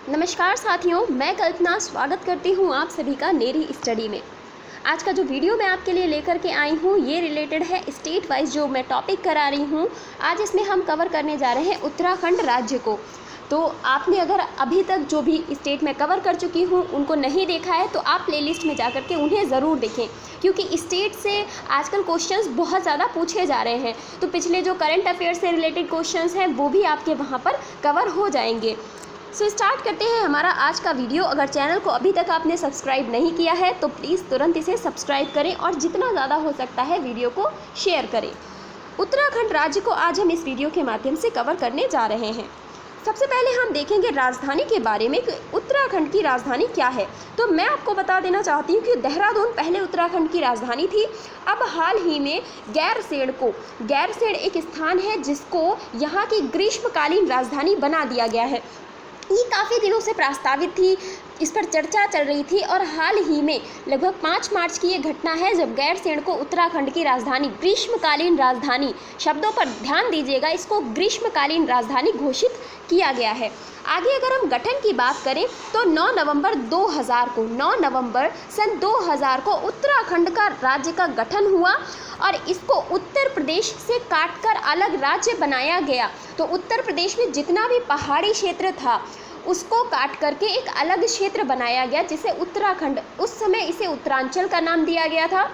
नमस्कार साथियों, मैं कल्पना स्वागत करती हूँ आप सभी का नेरी स्टडी में। आज का जो वीडियो मैं आपके लिए लेकर के आई हूँ ये रिलेटेड है स्टेट वाइज जो मैं टॉपिक करा रही हूँ। आज इसमें हम कवर करने जा रहे हैं उत्तराखंड राज्य को। तो आपने अगर अभी तक जो भी स्टेट में कवर कर चुकी हूँ उनको नहीं देखा है तो आप प्लेलिस्ट में जा कर के उन्हें ज़रूर देखें, क्योंकि स्टेट से आजकल क्वेश्चंस बहुत ज़्यादा पूछे जा रहे हैं। तो पिछले जो करंट अफेयर से रिलेटेड क्वेश्चंस हैं वो भी आपके वहाँ पर कवर हो जाएंगे। सो स्टार्ट करते हैं हमारा आज का वीडियो। अगर चैनल को अभी तक आपने सब्सक्राइब नहीं किया है तो प्लीज़ तुरंत इसे सब्सक्राइब करें और जितना ज़्यादा हो सकता है वीडियो को शेयर करें। उत्तराखंड राज्य को आज हम इस वीडियो के माध्यम से कवर करने जा रहे हैं। सबसे पहले हम देखेंगे राजधानी के बारे में कि उत्तराखंड की राजधानी क्या है। तो मैं आपको बता देना चाहती हूँ कि देहरादून पहले उत्तराखंड की राजधानी थी। अब हाल ही में गैरसेण एक स्थान है जिसको यहाँ की ग्रीष्मकालीन राजधानी बना दिया गया है। ये काफ़ी दिनों से प्रस्तावित थी, इस पर चर्चा चल रही थी और हाल ही में लगभग 5 मार्च की ये घटना है जब गैरसेण को उत्तराखंड की राजधानी, ग्रीष्मकालीन राजधानी, शब्दों पर ध्यान दीजिएगा, इसको ग्रीष्मकालीन राजधानी घोषित किया गया है। आगे अगर हम गठन की बात करें तो 9 नवंबर सन 2000 को उत्तराखंड का राज्य का गठन हुआ और इसको उत्तर प्रदेश से काटकर अलग राज्य बनाया गया। तो उत्तर प्रदेश में जितना भी पहाड़ी क्षेत्र था उसको काट करके एक अलग क्षेत्र बनाया गया जिसे उत्तराखंड, उस समय इसे उत्तरांचल का नाम दिया गया था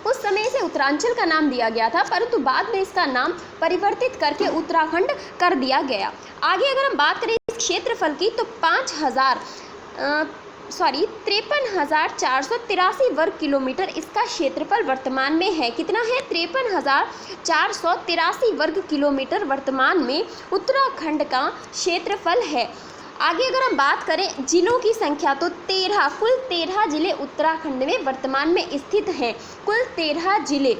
उस समय इसे उत्तरांचल का नाम दिया गया था, परंतु बाद में इसका नाम परिवर्तित करके उत्तराखंड कर दिया गया। आगे अगर हम बात करें इस क्षेत्रफल की तो 53,483 वर्ग किलोमीटर इसका क्षेत्रफल वर्तमान में है। कितना है? 53,483 वर्ग किलोमीटर वर्तमान में उत्तराखंड का क्षेत्रफल है। आगे अगर हम बात करें जिलों की संख्या तो कुल 13 जिले उत्तराखंड में वर्तमान में स्थित हैं। कुल 13 जिले,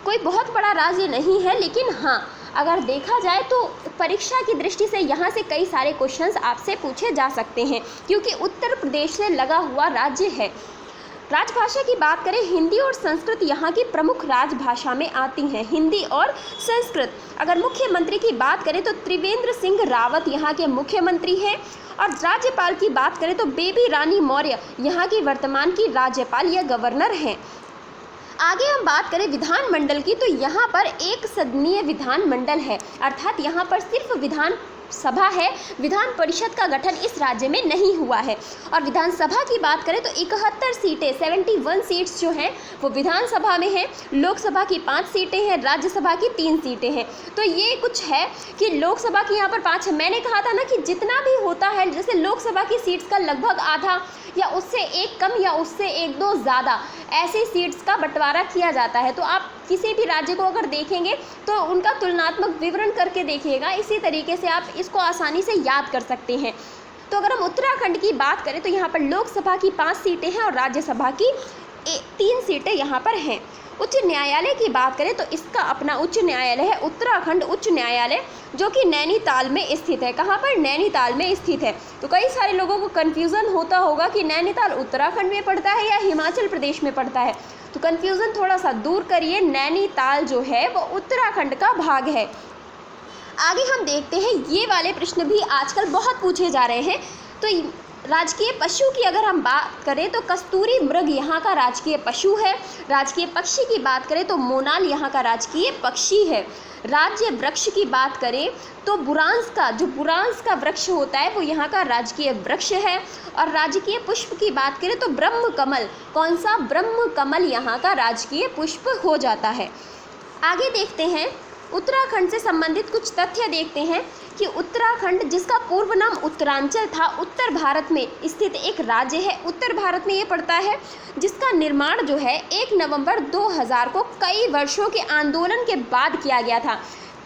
कोई बहुत बड़ा राज्य नहीं है, लेकिन हाँ अगर देखा जाए तो परीक्षा की दृष्टि से यहाँ से कई सारे क्वेश्चंस आपसे पूछे जा सकते हैं क्योंकि उत्तर प्रदेश से लगा हुआ राज्य है। राजभाषा की बात करें, हिंदी और संस्कृत यहाँ की प्रमुख राजभाषा में आती हैं, हिंदी और संस्कृत। अगर मुख्यमंत्री की बात करें तो त्रिवेंद्र सिंह रावत यहाँ के मुख्यमंत्री हैं और राज्यपाल की बात करें तो बेबी रानी मौर्य यहाँ की वर्तमान की राज्यपाल या गवर्नर हैं। आगे हम बात करें विधानमंडल की तो यहाँ पर एक सदनीय विधानमंडल है, अर्थात यहाँ पर सिर्फ विधान सभा है, विधान परिषद का गठन इस राज्य में नहीं हुआ है। और विधानसभा की बात करें तो 71 सीटें, 71 सीट्स जो हैं वो विधानसभा में हैं। लोकसभा की 5 सीटें हैं, राज्यसभा की 3 सीटें हैं। तो ये कुछ है कि लोकसभा की यहाँ पर 5 है। मैंने कहा था ना कि जितना भी होता है, जैसे लोकसभा की सीट्स का लगभग आधा या उससे एक कम या उससे 1-2 ज़्यादा ऐसी सीट्स का बंटवारा किया जाता है। तो आप किसी भी राज्य को अगर देखेंगे तो उनका तुलनात्मक विवरण करके देखिएगा, इसी तरीके से आप इसको आसानी से याद कर सकते हैं। तो अगर हम उत्तराखंड की बात करें तो यहाँ पर लोकसभा की 5 सीटें हैं और राज्यसभा की 3 सीटें यहाँ पर हैं। उच्च न्यायालय की बात करें तो इसका अपना उच्च न्यायालय है, उत्तराखंड उच्च न्यायालय, जो कि नैनीताल में स्थित है। कहाँ पर? नैनीताल में स्थित है। तो कई सारे लोगों को कन्फ्यूज़न होता होगा कि नैनीताल उत्तराखंड में पड़ता है या हिमाचल प्रदेश में पड़ता है। तो कन्फ्यूज़न थोड़ा सा दूर करिए, नैनीताल जो है वो उत्तराखंड का भाग है। आगे हम देखते हैं, ये वाले प्रश्न भी आजकल बहुत पूछे जा रहे हैं। तो राजकीय पशु की अगर हम बात करें तो कस्तूरी मृग यहाँ का राजकीय पशु है। राजकीय पक्षी की बात करें तो मोनाल यहाँ का राजकीय पक्षी है। राज्य वृक्ष की बात करें तो बुरांस का वृक्ष होता है वो यहाँ का राजकीय वृक्ष है। और राजकीय पुष्प की बात करें तो ब्रह्म कमल, कौन सा? ब्रह्म कमल यहाँ का राजकीय पुष्प हो जाता है। आगे देखते हैं, उत्तराखंड से संबंधित कुछ तथ्य देखते हैं कि उत्तराखंड, जिसका पूर्व नाम उत्तरांचल था, उत्तर भारत में स्थित एक राज्य है। उत्तर भारत में ये पड़ता है, जिसका निर्माण जो है 1 नवंबर 2000 को कई वर्षों के आंदोलन के बाद किया गया था।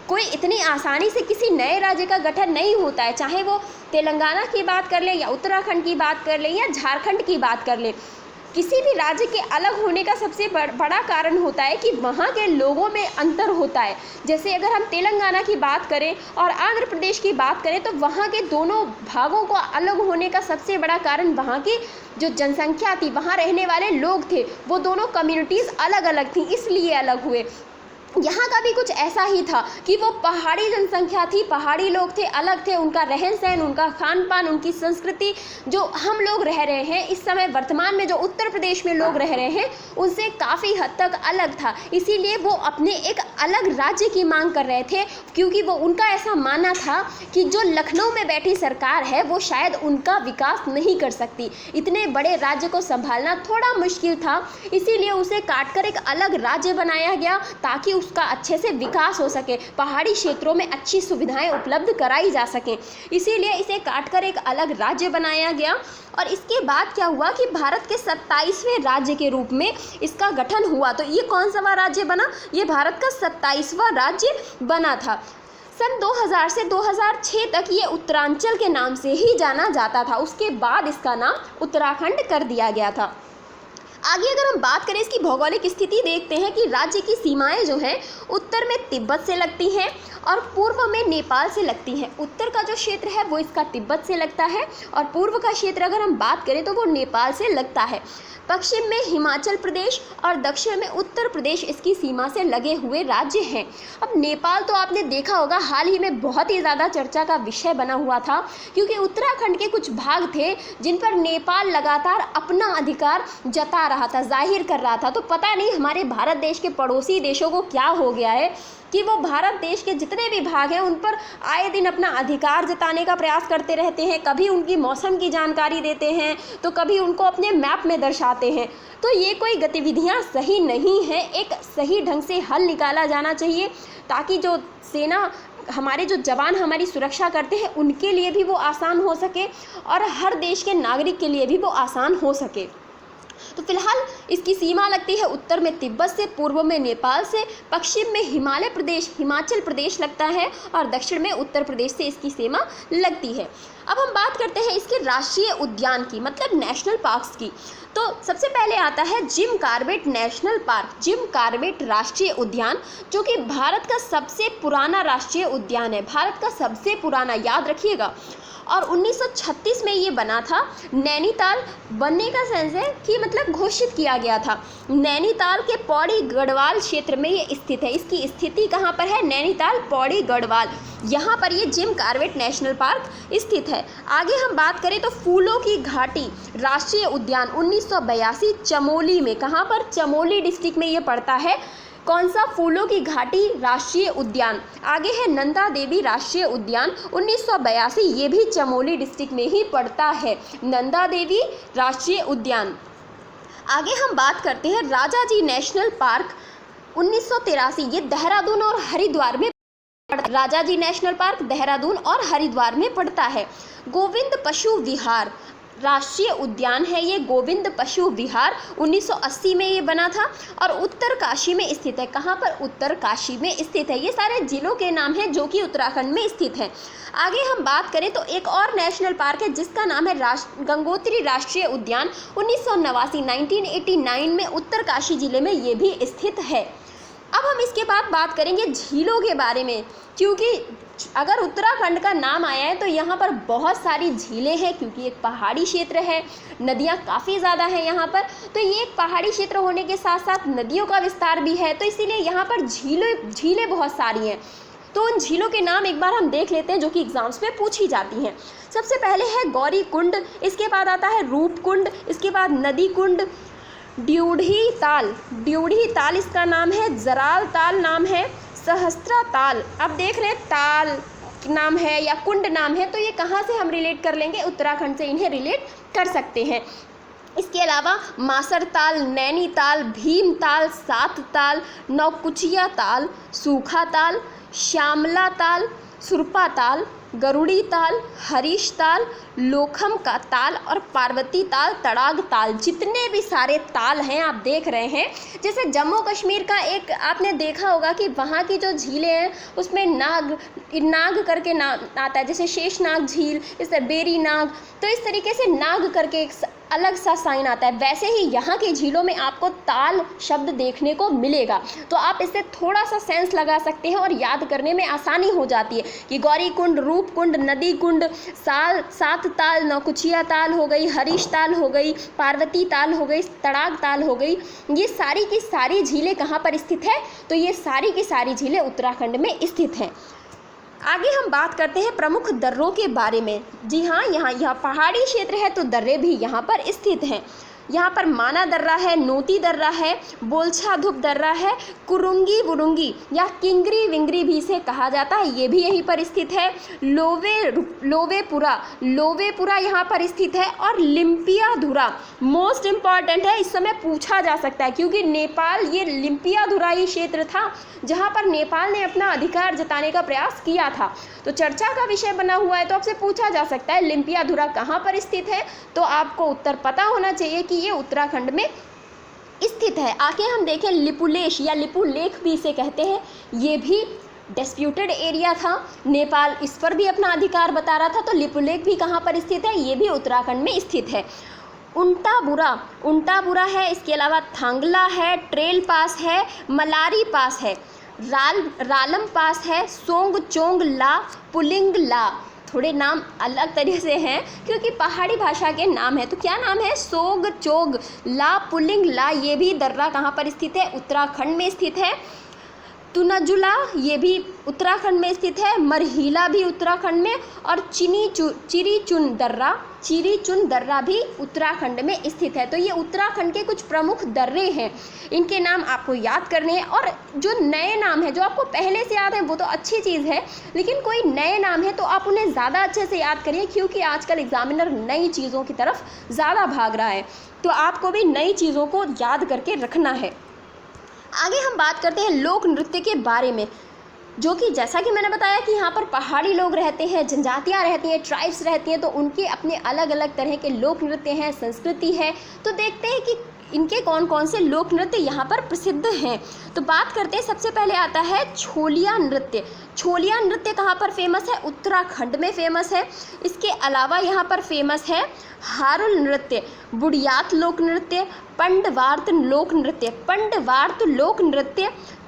कोई इतनी आसानी से किसी नए राज्य का गठन नहीं होता है, चाहे वो तेलंगाना की बात कर ले या उत्तराखंड की बात कर ले या झारखंड की बात कर ले। किसी भी राज्य के अलग होने का सबसे बड़ा कारण होता है कि वहाँ के लोगों में अंतर होता है। जैसे अगर हम तेलंगाना की बात करें और आंध्र प्रदेश की बात करें तो वहाँ के दोनों भागों को अलग होने का सबसे बड़ा कारण वहाँ की जो जनसंख्या थी, वहाँ रहने वाले लोग थे, वो दोनों कम्युनिटीज़ अलग अलग थी, इसलिए अलग हुए। यहाँ का भी कुछ ऐसा ही था कि वो पहाड़ी जनसंख्या थी, पहाड़ी लोग थे, अलग थे, उनका रहन सहन, उनका खान पान, उनकी संस्कृति जो हम लोग रह रहे हैं इस समय वर्तमान में जो उत्तर प्रदेश में लोग रह रहे हैं उनसे काफ़ी हद तक अलग था। इसीलिए वो अपने एक अलग राज्य की मांग कर रहे थे, क्योंकि वो उनका ऐसा मानना था कि जो लखनऊ में बैठी सरकार है वो शायद उनका विकास नहीं कर सकती, इतने बड़े राज्य को संभालना थोड़ा मुश्किल था। इसीलिए उसे काटकर एक अलग राज्य बनाया गया ताकि उसका अच्छे से विकास हो सके, पहाड़ी क्षेत्रों में अच्छी सुविधाएं उपलब्ध कराई जा सकें। इसीलिए इसे काटकर एक अलग राज्य बनाया गया। और इसके बाद क्या हुआ कि भारत के 27वें राज्य के रूप में इसका गठन हुआ। तो ये कौन सा राज्य बना? ये भारत का 27वां राज्य बना था। सन 2000 से 2006 तक ये उत्तरांचल के नाम से ही जाना जाता था। उसके बाद इसका नाम उत्तराखंड कर दिया गया था। आगे अगर हम बात करें इसकी भौगोलिक स्थिति, देखते हैं कि राज्य की सीमाएं जो हैं उत्तर में तिब्बत से लगती हैं और पूर्व में नेपाल से लगती हैं। उत्तर का जो क्षेत्र है वो इसका तिब्बत से लगता है और पूर्व का क्षेत्र अगर हम बात करें तो वो नेपाल से लगता है। पश्चिम में हिमाचल प्रदेश और दक्षिण में उत्तर प्रदेश इसकी सीमा से लगे हुए राज्य हैं। अब नेपाल तो आपने देखा होगा हाल ही में बहुत ही ज़्यादा चर्चा का विषय बना हुआ था, क्योंकि उत्तराखंड के कुछ भाग थे जिन पर नेपाल लगातार अपना अधिकार जता रहा था, जाहिर कर रहा था। तो पता नहीं हमारे भारत देश के पड़ोसी देशों को क्या हो गया है कि वो भारत देश के जितने भी भाग हैं उन पर आए दिन अपना अधिकार जताने का प्रयास करते रहते हैं। कभी उनकी मौसम की जानकारी देते हैं तो कभी उनको अपने मैप में दर्शाते हैं। तो ये कोई गतिविधियां सही नहीं हैं, एक सही ढंग से हल निकाला जाना चाहिए ताकि जो सेना हमारे जो जवान हमारी सुरक्षा करते हैं उनके लिए भी वो आसान हो सके और हर देश के नागरिक के लिए भी वो आसान हो सके। तो फिलहाल इसकी सीमा लगती है उत्तर में तिब्बत से, पूर्व में नेपाल से, पश्चिम में हिमाचल प्रदेश लगता है और दक्षिण में उत्तर प्रदेश से इसकी सीमा लगती है। अब हम बात करते हैं इसके राष्ट्रीय उद्यान की, मतलब नेशनल पार्क्स की। तो सबसे पहले आता है Jim Corbett national park, Jim Corbett राष्ट्रीय उद्यान, जो कि भारत का सबसे पुराना राष्ट्रीय उद्यान है, भारत का सबसे पुराना, याद रखिएगा। और 1936 में ये बना था। नैनीताल बनने का सेंस है कि मतलब घोषित किया गया था। नैनीताल के पौड़ी गढ़वाल क्षेत्र में ये स्थित है। इसकी स्थिति कहाँ पर है? नैनीताल पौड़ी गढ़वाल, यहाँ पर ये जिम कॉर्बेट नेशनल पार्क स्थित है। आगे हम बात करें तो फूलों की घाटी राष्ट्रीय उद्यान 1982 चमोली में, कहाँ पर? चमोली डिस्ट्रिक्ट में ये पड़ता है। कौन सा? फूलों की घाटी राष्ट्रीय उद्यान। आगे है नंदा देवी राष्ट्रीय उद्यान 1982, ये भी चमोली डिस्ट्रिक्ट में ही पड़ता है, नंदा देवी राष्ट्रीय उद्यान। आगे हम बात करते हैं राजाजी नेशनल पार्क 1983, ये देहरादून और हरिद्वार में, राजाजी नेशनल पार्क देहरादून और हरिद्वार में पड़ता है। गोविंद पशु विहार राष्ट्रीय उद्यान है ये, गोविंद पशु विहार 1980 में ये बना था और उत्तरकाशी में स्थित है। कहाँ पर? उत्तरकाशी में स्थित है। ये सारे जिलों के नाम हैं जो कि उत्तराखंड में स्थित हैं। आगे हम बात करें तो एक और नेशनल पार्क है जिसका नाम है गंगोत्री राष्ट्रीय उद्यान 1989 में उत्तरकाशी जिले में ये भी स्थित है। अब हम इसके बाद बात करेंगे झीलों के बारे में, क्योंकि अगर उत्तराखंड का नाम आया है तो यहाँ पर बहुत सारी झीलें हैं, क्योंकि एक पहाड़ी क्षेत्र है, नदियाँ काफ़ी ज़्यादा हैं यहाँ पर। तो ये एक पहाड़ी क्षेत्र होने के साथ साथ नदियों का विस्तार भी है, तो इसीलिए यहाँ पर झीलें बहुत सारी हैं। तो उन झीलों के नाम एक बार हम देख लेते हैं जो कि एग्जाम्स में पूछी जाती हैं। सबसे पहले है गौरी कुंड, इसके बाद आता है रूप कुंड, इसके बाद नदी कुंड, ड्यूढ़ी ताल इसका नाम है, जराल ताल नाम है, सहस्त्रा ताल। अब देख रहे हैं ताल नाम है या कुंड नाम है, तो ये कहाँ से हम रिलेट कर लेंगे? उत्तराखंड से इन्हें रिलेट कर सकते हैं। इसके अलावा मासर ताल, नैनी ताल, भीम ताल, सात ताल, नौकुचिया ताल, सूखा ताल, श्यामला ताल, सुरपा ताल, गरुड़ी ताल, हरीश ताल, लोखम का ताल और पार्वती ताल, तड़ाग ताल, जितने भी सारे ताल हैं आप देख रहे हैं। जैसे जम्मू कश्मीर का एक आपने देखा होगा कि वहाँ की जो झीलें हैं उसमें नाग करके नाम आता है, जैसे शेषनाग झील, इस तरह बेरी नाग, तो इस तरीके से नाग करके अलग सा साइन आता है, वैसे ही यहाँ की झीलों में आपको ताल शब्द देखने को मिलेगा। तो आप इससे थोड़ा सा सेंस लगा सकते हैं और याद करने में आसानी हो जाती है कि गौरी कुंड, रूप कुंड, नदी कुंड, सात ताल, नौकुचिया ताल हो गई, हरीश ताल हो गई, पार्वती ताल हो गई, तड़ाग ताल हो गई। ये सारी की सारी झीलें कहाँ पर स्थित है? तो ये सारी की सारी झीलें उत्तराखंड में स्थित हैं। आगे हम बात करते हैं प्रमुख दर्रों के बारे में। जी हाँ, यहाँ पहाड़ी क्षेत्र है तो दर्रे भी यहाँ पर स्थित हैं। यहाँ पर माना दर्रा है, नोती दर्रा है, बोलछा धुप दर्रा है, कुरुंगी वुरुंगी या किंगरी विंगरी भी इसे कहा जाता है, ये भी यहीं पर स्थित है। लोवेपुरा यहाँ पर स्थित है। और लिम्पियाधुरा मोस्ट इम्पॉर्टेंट है, इस समय पूछा जा सकता है क्योंकि नेपाल, ये लिम्पियाधुरा ही क्षेत्र था जहाँ पर नेपाल ने अपना अधिकार जताने का प्रयास किया था। तो चर्चा का विषय बना हुआ है, तो आपसे पूछा जा सकता है लिम्पियाधुरा कहाँ पर स्थित है, तो आपको उत्तर पता होना चाहिए कि ये उत्तराखंड में स्थित है। आगे हम देखें लिपुलेश या लिपुलेख भी इसे कहते हैं, ये भी डिस्प्यूटेड एरिया था, नेपाल इस पर भी अपना अधिकार बता रहा था। तो लिपुलेख भी कहाँ पर स्थित है? ये भी उत्तराखंड में स्थित है। उंटाबुरा है, इसके अलावा थांगला है, ट्रेल पास है, मलारी पास है, रालम पास है, सोंगचोंग ला, पुलिंग ला। थोड़े नाम अलग तरीके से हैं क्योंकि पहाड़ी भाषा के नाम है। तो क्या नाम है? सोंगचोंग ला, पुलिंग ला। ये भी दर्रा कहाँ पर स्थित है? उत्तराखंड में स्थित है। तुनाजुला ये भी उत्तराखंड में स्थित है। मरहिला भी उत्तराखंड में। और चिरीचुन दर्रा भी उत्तराखंड में स्थित है। तो ये उत्तराखंड के कुछ प्रमुख दर्रे हैं, इनके नाम आपको याद करने हैं। और जो नए नाम है, जो आपको पहले से याद है वो तो अच्छी चीज़ है, लेकिन कोई नए नाम है तो आप उन्हें ज़्यादा अच्छे से याद करिए क्योंकि आजकल एग्जामिनर नई चीज़ों की तरफ ज़्यादा भाग रहा है, तो आपको भी नई चीज़ों को याद करके रखना है। आगे हम बात करते हैं लोक नृत्य के बारे में, जो कि जैसा कि मैंने बताया कि यहाँ पर पहाड़ी लोग रहते हैं, जनजातियाँ रहती हैं, ट्राइब्स रहती हैं, तो उनके अपने अलग अलग तरह के लोक नृत्य हैं, संस्कृति है। तो देखते हैं कि इनके कौन कौन से लोक नृत्य यहाँ पर प्रसिद्ध हैं। तो बात करते हैं, सबसे पहले आता है छोलिया नृत्य। छोलिया नृत्य कहाँ पर फेमस है? उत्तराखंड में फेमस है। इसके अलावा यहाँ पर फेमस है हारुल नृत्य, बुढ़ियात लोक नृत्य, पंडवार्त लोक नृत्य,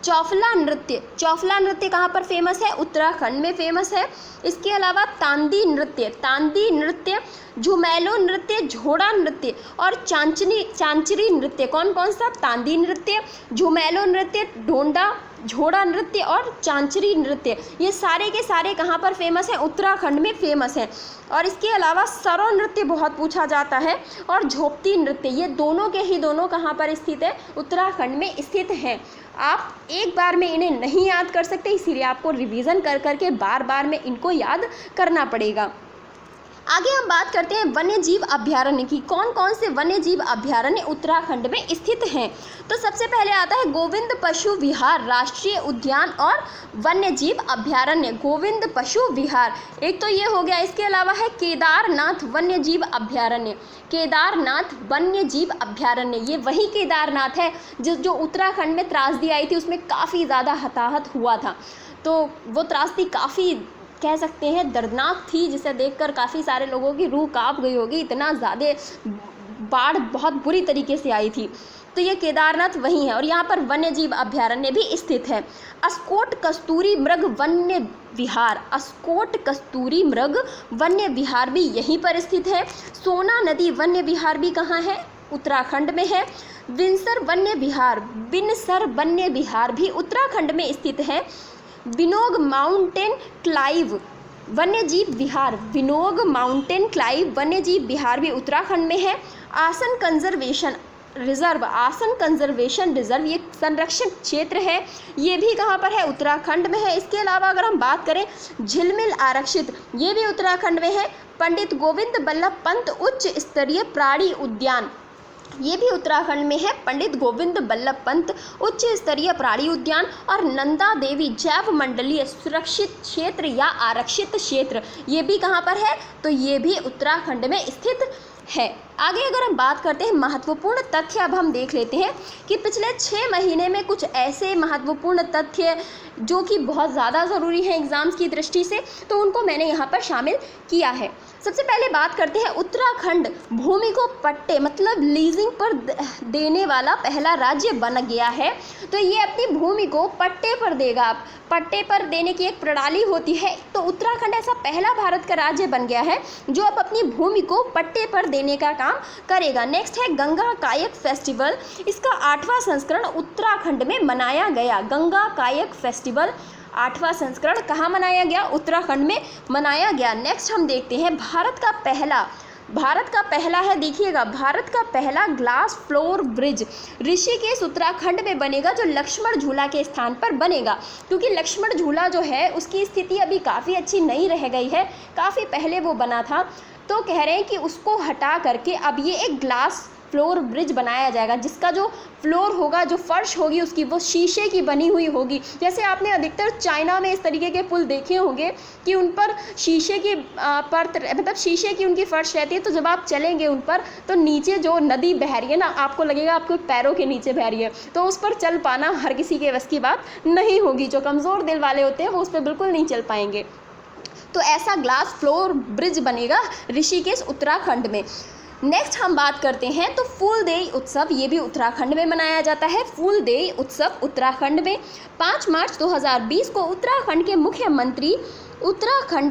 चौफला नृत्य कहाँ पर फेमस है? उत्तराखंड में फेमस है। इसके अलावा तांदी नृत्य, झुमैलो नृत्य, झोड़ा नृत्य और चांचरी नृत्य। कौन कौन सा? तांदी नृत्य, झुमैलो नृत्य, ढोंडा, झोड़ा नृत्य और चांचरी नृत्य। ये सारे के सारे कहाँ पर फेमस हैं? उत्तराखंड में फेमस हैं। और इसके अलावा सरो नृत्य बहुत पूछा जाता है और झोपती नृत्य, ये दोनों के ही दोनों कहाँ पर स्थित है? उत्तराखंड में स्थित हैं। आप एक बार में इन्हें नहीं याद कर सकते, इसीलिए आपको रिवीजन कर करके बार बार में इनको याद करना पड़ेगा। आगे हम बात करते हैं वन्य जीव अभयारण्य की। कौन कौन से वन्य जीव अभयारण्य उत्तराखंड में स्थित हैं? तो सबसे पहले आता है गोविंद पशु विहार राष्ट्रीय उद्यान और वन्य जीव अभयारण्य। गोविंद पशु विहार एक तो ये हो गया। इसके अलावा है केदारनाथ वन्य जीव अभयारण्य। केदारनाथ वन्य जीव अभयारण्य, ये वही केदारनाथ है जो उत्तराखंड में त्रासदी आई थी, उसमें काफ़ी ज़्यादा हताहत हुआ था। तो वो त्रासदी काफ़ी कह सकते हैं दर्दनाक थी, जिसे देखकर काफ़ी सारे लोगों की रूह कांप गई होगी, इतना ज़्यादा बाढ़ बहुत बुरी तरीके से आई थी। तो ये केदारनाथ वही है और यहाँ पर वन्य जीव अभयारण्य भी स्थित है। अस्कोट कस्तूरी मृग वन्य विहार भी यहीं पर स्थित है। सोना नदी वन्य विहार भी कहाँ है? उत्तराखंड में है। बिनसर वन्य विहार भी उत्तराखंड में स्थित है। विनोग माउंटेन क्लाइव वन्य जीव विहार भी उत्तराखंड में है। आसन कंजर्वेशन रिजर्व ये संरक्षित क्षेत्र है, ये भी कहाँ पर है? उत्तराखंड में है। इसके अलावा अगर हम बात करें झिलमिल आरक्षित, ये भी उत्तराखंड में है। पंडित गोविंद बल्लभ पंत उच्च स्तरीय प्राणी उद्यान, ये भी उत्तराखंड में है। पंडित गोविंद बल्लभ पंत उच्च स्तरीय प्राणी उद्यान और नंदा देवी जैव मंडलीय सुरक्षित क्षेत्र या आरक्षित क्षेत्र, ये भी कहाँ पर है? तो ये भी उत्तराखंड में स्थित है। आगे अगर हम बात करते हैं महत्वपूर्ण तथ्य, अब हम देख लेते हैं कि पिछले 6 महीने में कुछ ऐसे महत्वपूर्ण तथ्य जो कि बहुत ज़्यादा ज़रूरी हैं एग्ज़ाम्स की दृष्टि से, तो उनको मैंने यहाँ पर शामिल किया है। सबसे पहले बात करते हैं, उत्तराखंड भूमि को पट्टे मतलब लीजिंग पर देने वाला पहला राज्य बन गया है। तो ये अपनी भूमि को पट्टे पर देगा, पट्टे पर देने की एक प्रणाली होती है, तो उत्तराखंड ऐसा पहला भारत का राज्य बन गया है जो अब अपनी भूमि को पट्टे पर देने का काम करेगा। नेक्स्ट है गंगा कायक फेस्टिवल, इसका 8वां संस्करण उत्तराखंड में मनाया गया। गंगा कायक फेस्टिवल 8वां संस्करण कहाँ मनाया गया? उत्तराखंड में मनाया गया। नेक्स्ट हम देखते हैं भारत का पहला है, देखिएगा, भारत का पहला glass floor bridge Rishikesh Uttarakhand में बनेगा, जो लक्ष्मण झूला के स्थान पर बनेगा, क्योंकि लक्ष्मण झूला जो है उसकी स्थिति अभी काफ़ी अच्छी नहीं रह गई है, काफ़ी पहले वो बना था, तो कह रहे हैं कि उसको हटा करके अब ये एक ग्लास फ्लोर ब्रिज बनाया जाएगा, जिसका जो फ्लोर होगा, जो फर्श होगी उसकी, वो शीशे की बनी हुई होगी। जैसे आपने अधिकतर चाइना में इस तरीके के पुल देखे होंगे कि उन पर शीशे की परत मतलब शीशे की उनकी फर्श रहती है, तो जब आप चलेंगे उन पर तो नीचे जो नदी बह रही है ना, आपको लगेगा आपके पैरों के नीचे बह रही है, तो उस पर चल पाना हर किसी के बस की बात नहीं होगी। जो कमज़ोर दिल वाले होते हैं वो उस पर बिल्कुल नहीं चल पाएंगे। तो ऐसा ग्लास फ्लोर ब्रिज बनेगा ऋषिकेश उत्तराखंड में। नेक्स्ट हम बात करते हैं तो फूलदेई उत्सव, ये भी उत्तराखंड में मनाया जाता है। फूलदेई उत्सव उत्तराखंड में 5 मार्च 2020 को उत्तराखंड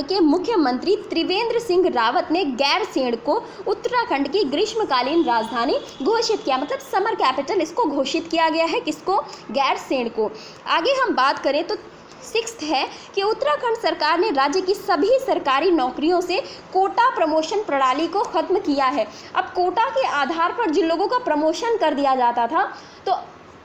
के मुख्यमंत्री त्रिवेंद्र सिंह रावत ने गैरसैंण को उत्तराखंड की ग्रीष्मकालीन राजधानी घोषित किया, मतलब समर कैपिटल इसको घोषित किया गया है। किसको? गैरसैंण को। आगे हम बात करें तो 6th है कि उत्तराखंड सरकार ने राज्य की सभी सरकारी नौकरियों से कोटा प्रमोशन प्रणाली को खत्म किया है। अब कोटा के आधार पर जिन लोगों का प्रमोशन कर दिया जाता था, तो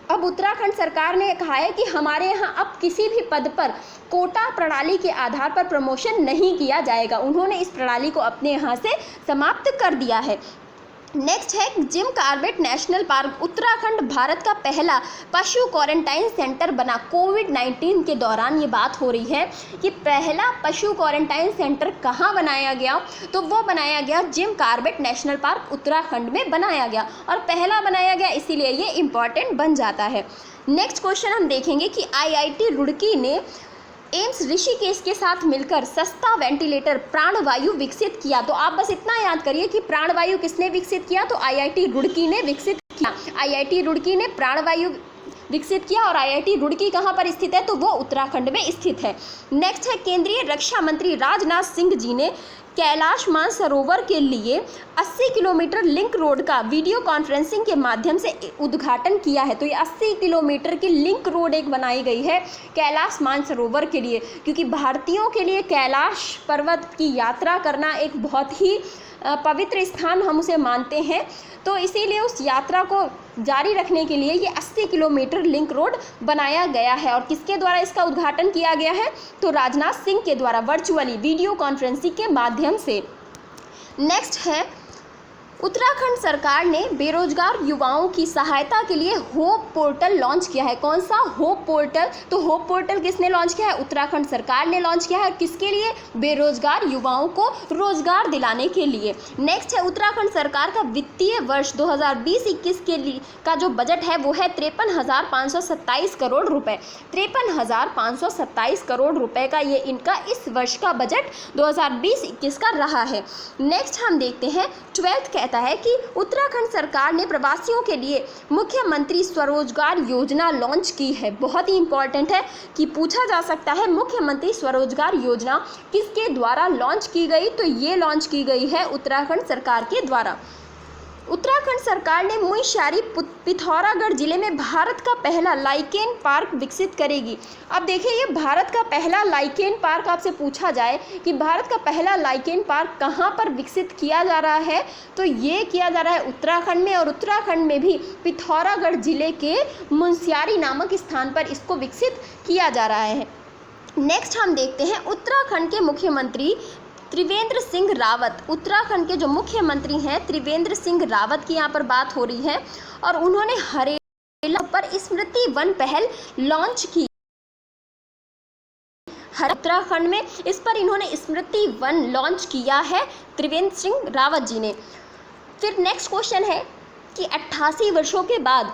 अब उत्तराखंड सरकार ने कहा है कि हमारे यहाँ अब किसी भी पद पर कोटा प्रणाली के आधार पर प्रमोशन नहीं किया जाएगा। उन्होंने इस प्रणाली को अपने यहाँ से समाप्त कर दिया है। नेक्स्ट है Jim Corbett national park, Uttarakhand Bharat का पहला पशु क्वारंटाइन सेंटर बना। कोविड-19 के दौरान ये बात हो रही है कि पहला पशु क्वारंटाइन सेंटर कहाँ बनाया गया, तो वो बनाया गया Jim Corbett national park Uttarakhand में बनाया गया, और पहला बनाया गया इसीलिए ये इम्पॉर्टेंट बन जाता है। नेक्स्ट क्वेश्चन हम देखेंगे कि IIT रुड़की ने एम्स ऋषिकेश के साथ मिलकर सस्ता वेंटिलेटर प्राणवायु विकसित किया। तो आप बस इतना याद करिए कि प्राणवायु किसने विकसित किया, तो IIT रुड़की ने विकसित किया। IIT रुड़की ने प्राणवायु विकसित किया, और IIT रुड़की कहाँ पर स्थित है, तो वो उत्तराखंड में स्थित है। नेक्स्ट है केंद्रीय रक्षा मंत्री राजनाथ सिंह जी ने कैलाश मानसरोवर के लिए 80 किलोमीटर लिंक रोड का वीडियो कॉन्फ्रेंसिंग के माध्यम से उद्घाटन किया है। तो ये 80 किलोमीटर की लिंक रोड एक बनाई गई है कैलाश मानसरोवर के लिए, क्योंकि भारतीयों के लिए कैलाश पर्वत की यात्रा करना एक बहुत ही पवित्र स्थान हम उसे मानते हैं, तो इसीलिए उस यात्रा को जारी रखने के लिए ये 80 किलोमीटर लिंक रोड बनाया गया है। और किसके द्वारा इसका उद्घाटन किया गया है, तो राजनाथ सिंह के द्वारा वर्चुअली वीडियो कॉन्फ्रेंसिंग के माध्यम से। नेक्स्ट है उत्तराखंड सरकार ने बेरोजगार युवाओं की सहायता के लिए होप पोर्टल लॉन्च किया है। कौन सा? Hope portal. तो होप पोर्टल किसने लॉन्च किया है? उत्तराखंड सरकार ने लॉन्च किया है। किसके लिए? बेरोजगार युवाओं को रोजगार दिलाने के लिए। नेक्स्ट है उत्तराखंड सरकार का वित्तीय वर्ष 2020-21 के लिए का जो बजट है वो है 53,527 करोड़ रुपए। 53,527 करोड़ रुपए का ये इनका इस वर्ष का बजट 2020-21 का रहा है। नेक्स्ट हम देखते हैं 12th कहता है कि उत्तराखंड सरकार ने प्रवासियों के लिए मुख्यमंत्री स्वरोजगार योजना लॉन्च की है। बहुत ही इंपॉर्टेंट है कि पूछा जा सकता है मुख्यमंत्री स्वरोजगार योजना किसके द्वारा लॉन्च की गई, तो ये लॉन्च की गई है उत्तराखंड सरकार के द्वारा। उत्तराखंड सरकार ने मुईशारी पिथौरागढ़ जिले में भारत का पहला लाइकेन पार्क विकसित करेगी। अब देखिए ये भारत का पहला लाइकेन पार्क, आपसे पूछा जाए कि भारत का पहला लाइकेन पार्क कहाँ पर विकसित किया जा रहा है, तो ये किया जा रहा है उत्तराखंड में, और उत्तराखंड में भी पिथौरागढ़ जिले के मुनस्यारी नामक स्थान पर इसको विकसित किया जा रहा है। नेक्स्ट हम देखते हैं उत्तराखंड के मुख्यमंत्री त्रिवेंद्र सिंह रावत, उत्तराखंड के जो मुख्यमंत्री हैं त्रिवेंद्र सिंह रावत की यहाँ पर बात हो रही है, और उन्होंने हरेला पर स्मृति वन पहल लॉन्च की। उत्तराखंड में इस पर इन्होंने स्मृति वन लॉन्च किया है त्रिवेंद्र सिंह रावत जी ने। फिर नेक्स्ट क्वेश्चन है कि 88 वर्षों के बाद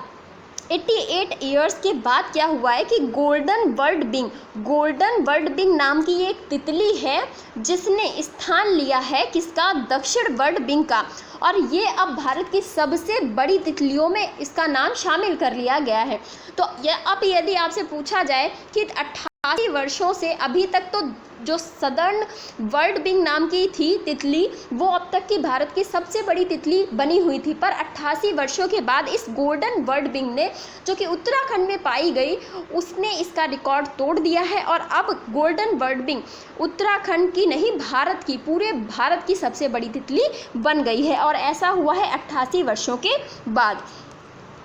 88 ईयर्स के बाद क्या हुआ है कि गोल्डन वर्ल्ड बिंग नाम की एक तितली है जिसने स्थान लिया है किसका, दक्षिण वर्ल्ड बिंग का, और ये अब भारत की सबसे बड़ी तितलियों में इसका नाम शामिल कर लिया गया है। तो अब यदि आपसे पूछा जाए कि 88 वर्षों से अभी तक तो जो सदर्न वर्ल्ड बिंग नाम की थी तितली वो अब तक की भारत की सबसे बड़ी तितली बनी हुई थी, पर 88 वर्षों के बाद इस गोल्डन वर्ल्ड बिंग ने, जो कि उत्तराखंड में पाई गई, उसने इसका रिकॉर्ड तोड़ दिया है और अब गोल्डन वर्ल्ड बिंग उत्तराखंड की नहीं भारत की, पूरे भारत की सबसे बड़ी तितली बन गई है, और ऐसा हुआ है 88 वर्षों के बाद।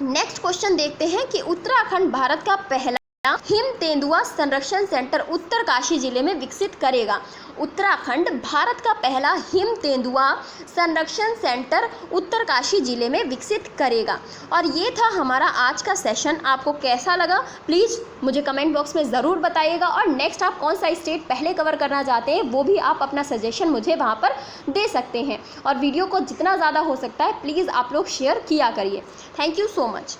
नेक्स्ट क्वेश्चन देखते हैं कि उत्तराखंड भारत का पहला हिम तेंदुआ संरक्षण सेंटर उत्तरकाशी जिले में विकसित करेगा। उत्तराखंड भारत का पहला हिम तेंदुआ संरक्षण सेंटर उत्तरकाशी जिले में विकसित करेगा। और ये था हमारा आज का सेशन। आपको कैसा लगा प्लीज़ मुझे कमेंट बॉक्स में ज़रूर बताइएगा, और नेक्स्ट आप कौन सा स्टेट पहले कवर करना चाहते हैं वो भी आप अपना सजेशन मुझे वहाँ पर दे सकते हैं। और वीडियो को जितना ज़्यादा हो सकता है प्लीज़ आप लोग शेयर किया करिए। Thank you so much.